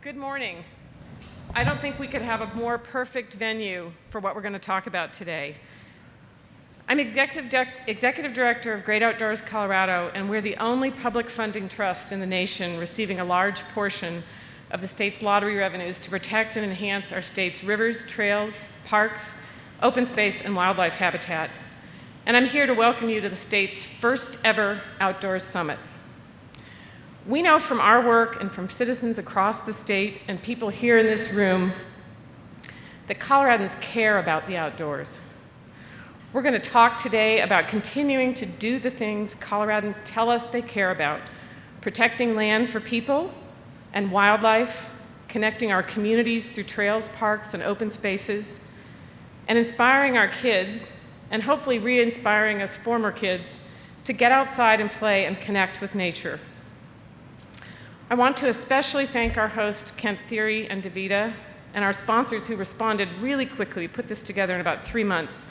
Good morning. I don't think we could have a more perfect venue for what we're going to talk about today. I'm Executive Director of Great Outdoors Colorado, and we're the only public funding trust in the nation receiving a large portion of the state's lottery revenues to protect and enhance our state's rivers, trails, parks, open space, and wildlife habitat. And I'm here to welcome you to the state's first ever Outdoors Summit. We know from our work and from citizens across the state and people here in this room that Coloradans care about the outdoors. We're going to talk today about continuing to do the things Coloradans tell us they care about, protecting land for people and wildlife, connecting our communities through trails, parks, and open spaces, and inspiring our kids, and hopefully re-inspiring us former kids, to get outside and play and connect with nature. I want to especially thank our host, Kent Thiry and DaVita, and our sponsors who responded really quickly. We put this together in about 3 months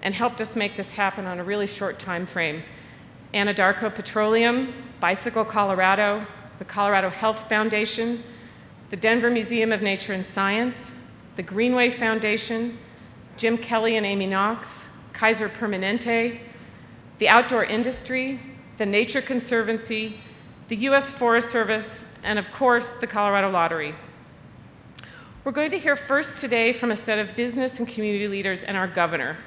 and helped us make this happen on a really short time frame. Anadarko Petroleum, Bicycle Colorado, the Colorado Health Foundation, the Denver Museum of Nature and Science, the Greenway Foundation, Jim Kelly and Amy Knox, Kaiser Permanente, the outdoor industry, the Nature Conservancy, the U.S. Forest Service, and of course, the Colorado Lottery. We're going to hear first today from a set of business and community leaders and our governor,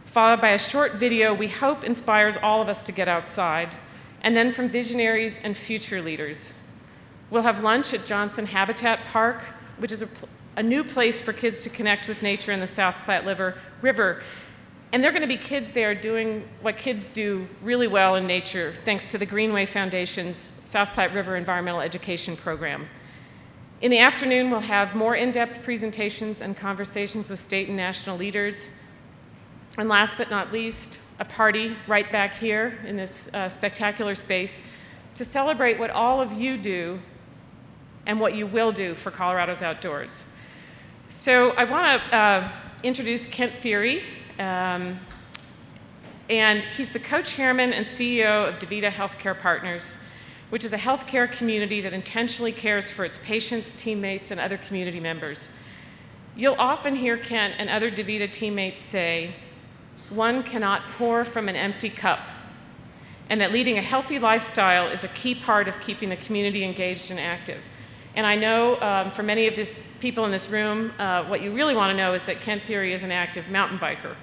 followed by a short video we hope inspires all of us to get outside, and then from visionaries and future leaders. We'll have lunch at Johnson Habitat Park, which is a new place for kids to connect with nature in the South Platte River. And they're going to be kids there doing what kids do really well in nature, thanks to the Greenway Foundation's South Platte River Environmental Education Program. In the afternoon, we'll have more in-depth presentations and conversations with state and national leaders. And last but not least, a party right back here in this spectacular space to celebrate what all of you do and what you will do for Colorado's outdoors. So I want to introduce Kent Thiry. And he's the co-chairman and CEO of DaVita Healthcare Partners, which is a healthcare community that intentionally cares for its patients, teammates, and other community members. You'll often hear Kent and other DaVita teammates say, "One cannot pour from an empty cup," and that leading a healthy lifestyle is a key part of keeping the community engaged and active. And I know for many of these people in this room, what you really want to know is that Kent Thiry is an active mountain biker.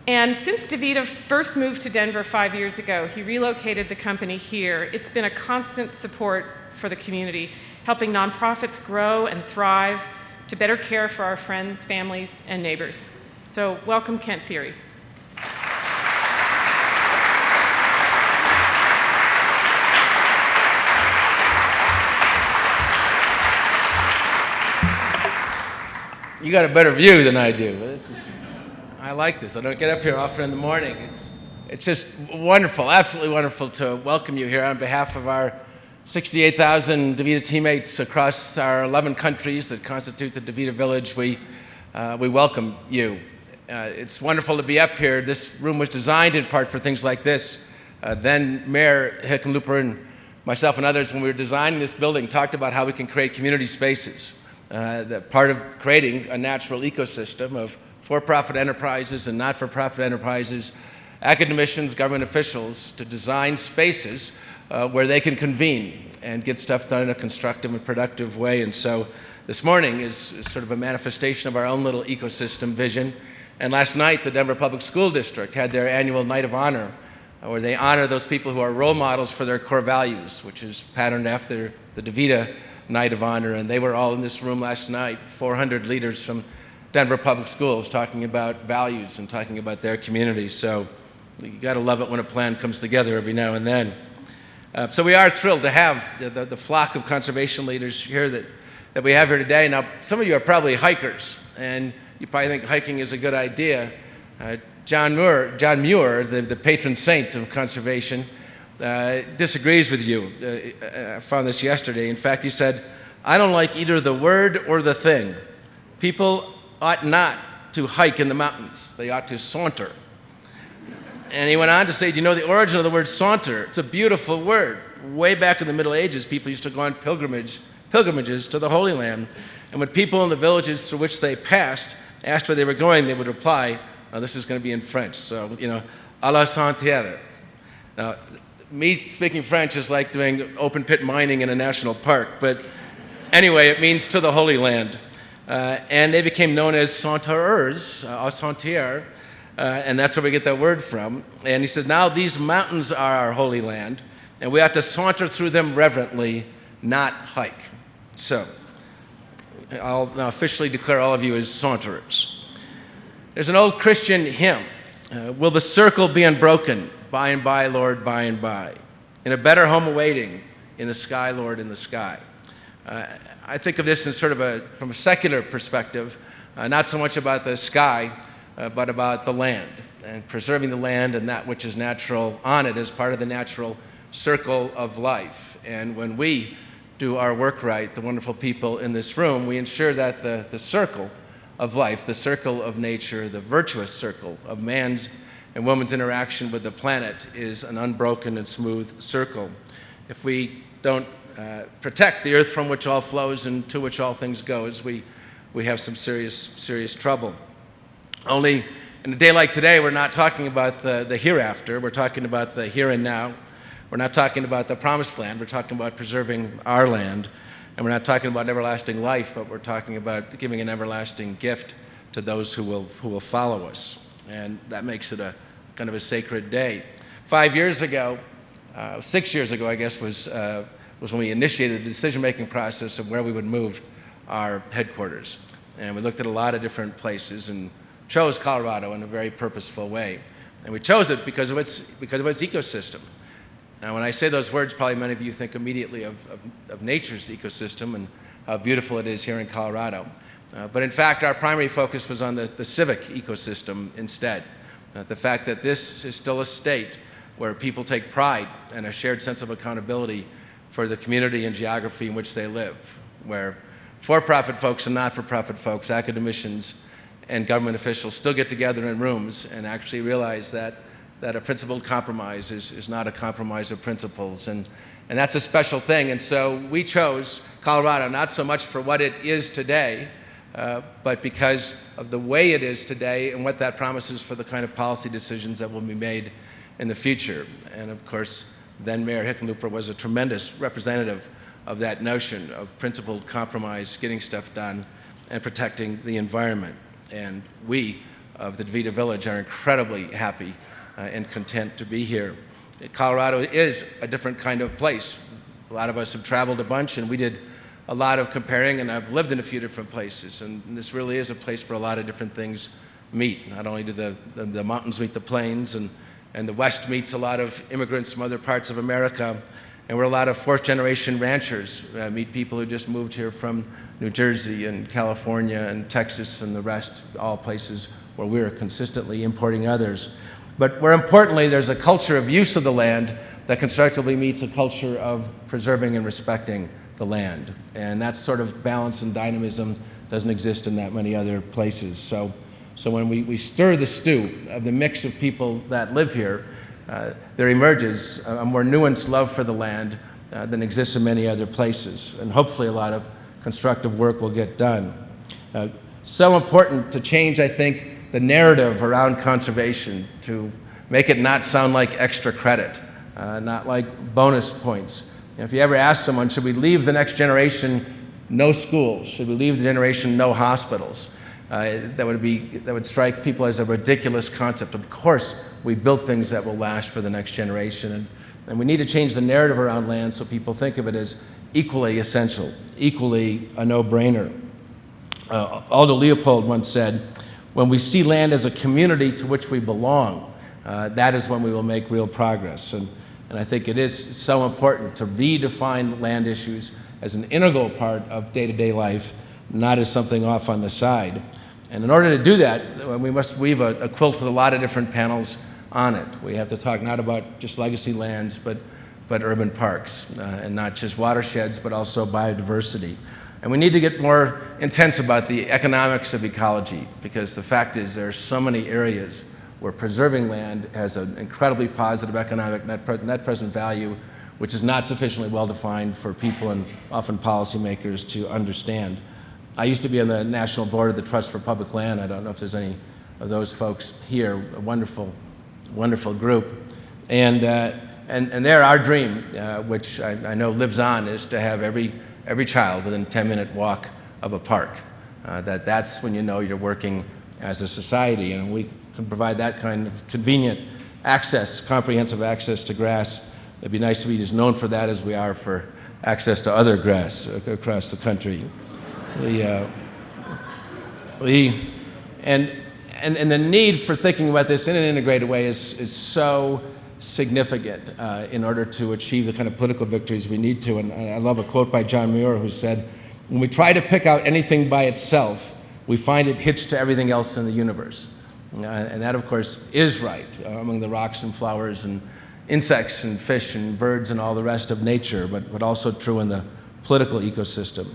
And since DaVita first moved to Denver 5 years ago, he relocated the company here. It's been a constant support for the community, helping nonprofits grow and thrive to better care for our friends, families, and neighbors. So welcome, Kent Thiry. You got a better view than I do. I like this. I don't get up here often in the morning. It's just wonderful, absolutely wonderful to welcome you here on behalf of our 68,000 DaVita teammates across our 11 countries that constitute the DaVita Village. We welcome you. It's wonderful to be up here. This room was designed in part for things like this. Then Mayor Hickenlooper and myself and others, when we were designing this building, talked about how we can create community spaces. That part of creating a natural ecosystem of for-profit enterprises and not-for-profit enterprises, academicians, government officials, to design spaces where they can convene and get stuff done in a constructive and productive way. And so this morning is sort of a manifestation of our own little ecosystem vision. And last night, the Denver Public School District had their annual Night of Honor, where they honor those people who are role models for their core values, which is patterned after the DaVita Night of Honor. And they were all in this room last night, 400 leaders from Denver Public Schools talking about values and talking about their communities. So you got to love it when a plan comes together every now and then. So we are thrilled to have the flock of conservation leaders here that we have here today. Now, some of you are probably hikers, and you probably think hiking is a good idea. John Muir, the patron saint of conservation, disagrees with you. I found this yesterday. In fact, he said, "I don't like either the word or the thing. People ought not to hike in the mountains. They ought to saunter." And he went on to say, do you know the origin of the word saunter? It's a beautiful word. Way back in the Middle Ages, people used to go on pilgrimages to the Holy Land. And when people in the villages through which they passed asked where they were going, they would reply, oh, this is going to be in French. So, à la Santerre. Now, me speaking French is like doing open pit mining in a national park. But anyway, it means to the Holy Land. And they became known as Santereurs, à Santerre. And that's where we get that word from. And he says, now these mountains are our Holy Land, and we have to saunter through them reverently, not hike. So, I'll now officially declare all of you as saunterers. There's an old Christian hymn, will the circle be unbroken, by and by, Lord, by and by, in a better home awaiting, in the sky, Lord, in the sky. I think of this in sort of from a secular perspective, not so much about the sky, but about the land, and preserving the land and that which is natural on it as part of the natural circle of life. And when we do our work right, the wonderful people in this room, we ensure that the circle of life, the circle of nature, the virtuous circle of man's and woman's interaction with the planet is an unbroken and smooth circle. If we don't protect the earth from which all flows and to which all things goes, we have some serious trouble. Only in a day like today, we're not talking about the hereafter. We're talking about the here and now. We're not talking about the promised land. We're talking about preserving our land. And we're not talking about everlasting life, but we're talking about giving an everlasting gift to those who will follow us. And that makes it a kind of a sacred day. 5 years ago, 6 years ago, I guess, was when we initiated the decision-making process of where we would move our headquarters. And we looked at a lot of different places and chose Colorado in a very purposeful way. And we chose it because of its ecosystem. Now, when I say those words, probably many of you think immediately of nature's ecosystem and how beautiful it is here in Colorado. But in fact, our primary focus was on the civic ecosystem instead. The fact that this is still a state where people take pride and a shared sense of accountability for the community and geography in which they live, where for-profit folks and not-for-profit folks, academicians, and government officials still get together in rooms and actually realize that a principled compromise is not a compromise of principles. And that's a special thing. And so we chose Colorado not so much for what it is today, but because of the way it is today and what that promises for the kind of policy decisions that will be made in the future. And of course, then Mayor Hickenlooper was a tremendous representative of that notion of principled compromise, getting stuff done, and protecting the environment. And we of the DaVita Village are incredibly happy and content to be here. Colorado is a different kind of place. A lot of us have traveled a bunch, and we did a lot of comparing, and I've lived in a few different places, and this really is a place where a lot of different things meet. Not only do the mountains meet the plains, and the West meets a lot of immigrants from other parts of America, and we're a lot of fourth-generation ranchers, meet people who just moved here from New Jersey and California and Texas and the rest, all places where we're consistently importing others. But more importantly, there's a culture of use of the land that constructively meets a culture of preserving and respecting the land. And that sort of balance and dynamism doesn't exist in that many other places. So when we stir the stew of the mix of people that live here, there emerges a more nuanced love for the land than exists in many other places. And hopefully a lot of constructive work will get done. So important to change, I think, the narrative around conservation to make it not sound like extra credit, not like bonus points. If you ever ask someone, should we leave the next generation no schools? Should we leave the generation no hospitals? That would strike people as a ridiculous concept. Of course, we build things that will last for the next generation, and we need to change the narrative around land so people think of it as equally essential, equally a no-brainer. Aldo Leopold once said, when we see land as a community to which we belong, that is when we will make real progress. And I think it is so important to redefine land issues as an integral part of day-to-day life, not as something off on the side. And in order to do that, we must weave a quilt with a lot of different panels on it. We have to talk not about just legacy lands, but urban parks, and not just watersheds, but also biodiversity. And we need to get more intense about the economics of ecology, because the fact is there are so many areas where preserving land has an incredibly positive economic net present value, which is not sufficiently well defined for people and often policymakers to understand. I used to be on the national board of the Trust for Public Land. I don't know if there's any of those folks here. A wonderful, wonderful group. And there, our dream, which I know lives on, is to have every child within a 10-minute walk of a park. That's when you know you're working as a society, and we can provide that kind of convenient access, comprehensive access to grass. It'd be nice to be as known for that as we are for access to other grass across the country. And the need for thinking about this in an integrated way is so significant in order to achieve the kind of political victories we need to. And I love a quote by John Muir who said, "When we try to pick out anything by itself, we find it hitched to everything else in the universe." And that, of course, is right among the rocks and flowers and insects and fish and birds and all the rest of nature, but also true in the political ecosystem.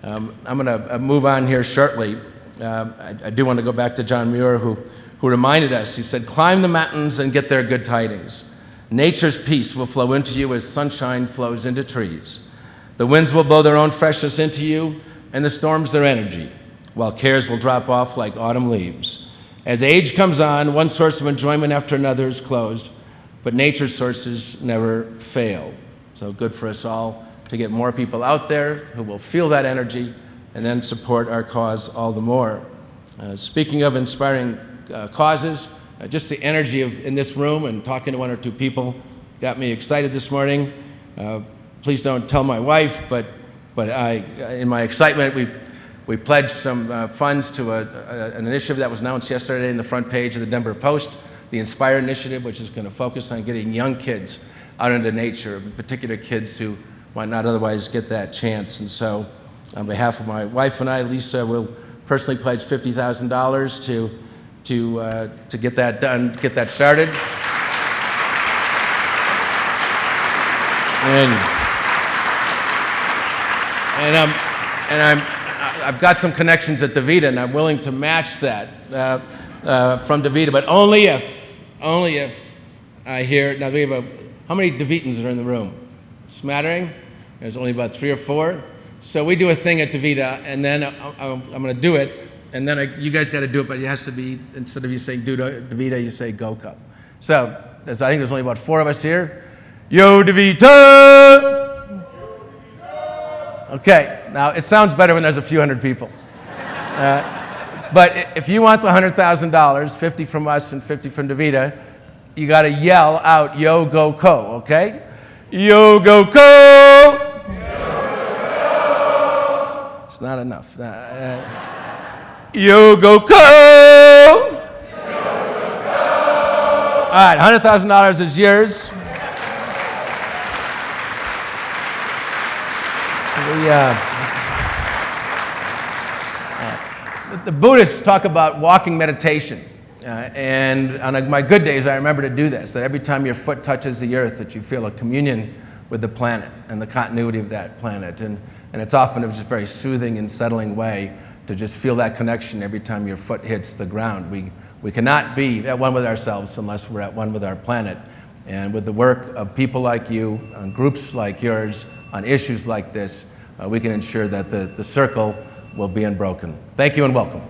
I'm going to move on here shortly. I do want to go back to John Muir, who reminded us. He said, "Climb the mountains and get their good tidings. Nature's peace will flow into you as sunshine flows into trees. The winds will blow their own freshness into you, and the storms their energy, while cares will drop off like autumn leaves. As age comes on, one source of enjoyment after another is closed, but nature's sources never fail." So good for us all to get more people out there who will feel that energy and then support our cause all the more. Speaking of inspiring causes, just the energy in this room and talking to one or two people got me excited this morning. Please don't tell my wife, but in my excitement, we pledged some funds to an initiative that was announced yesterday in the front page of the Denver Post, the Inspire Initiative, which is going to focus on getting young kids out into nature, in particular kids who might not otherwise get that chance. And so on behalf of my wife and I, Lise, will personally pledge $50,000 to get that done, get that started. I've got some connections at DaVita, and I'm willing to match that from DaVita, but only if I hear. Now, we have how many DaVitans are in the room? Smattering. There's only about 3 or 4. So we do a thing at DaVita, and then I'm going to do it, and then you guys got to do it, but it has to be, instead of you saying DaVita, you say GOCO. So I think there's only about 4 of us here. Yo, DaVita! Okay, now it sounds better when there's a few hundred people. But if you want the $100,000, 50 from us and 50 from DaVita, you got to yell out, "Yo, GOCO," okay? Yo, GOCO! It's not enough. Yo, GOCO! All right, $100,000 is yours. The Buddhists talk about walking meditation. And on my good days, I remember to do this, that every time your foot touches the earth, that you feel a communion with the planet and the continuity of that planet. And it's often just a very soothing and settling way to just feel that connection every time your foot hits the ground. We cannot be at one with ourselves unless we're at one with our planet. And with the work of people like you, on groups like yours, on issues like this, we can ensure that the circle will be unbroken. Thank you and welcome.